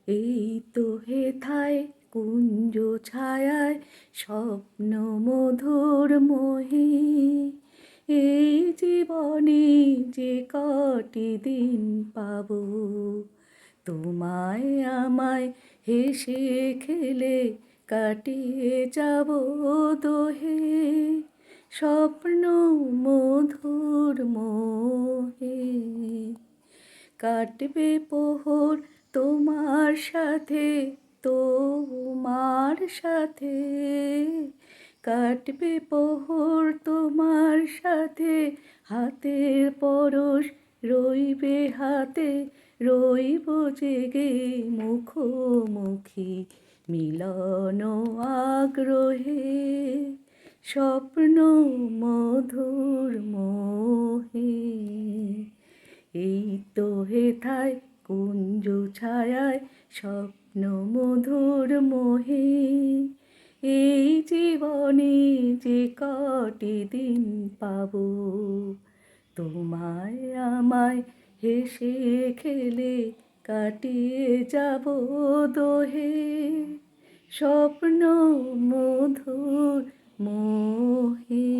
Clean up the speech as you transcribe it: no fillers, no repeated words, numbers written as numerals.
এই তো হেথায় কুঞ্জ ছায়ায় স্বপ্ন মধুর মোহে, এই জীবনে যে কটি দিন পাবো, তোমায় আমায় হেসে খেলে কাটিয়ে যাব দোহে, স্বপ্ন মধুর মোহে। কাটবে প্রহর তোমার সাথে, তোমার সাথে কাটবে প্রহর তোমার সাথে, হাতের পরশ রইবে হাতে, রইব জেগে মুখোমুখি মিলন আগ্রহে, স্বপ্ন মধুর মোহে। এই তো হেথায় কুঞ্জ ছায়ায় স্বপ্ন মধুর মোহে, এই জীবনে যে কটি দিন পাবো, তোমায় আমায় হেসে খেলে কাটিয়ে যাব দোহে, স্বপ্ন মধুর মোহে।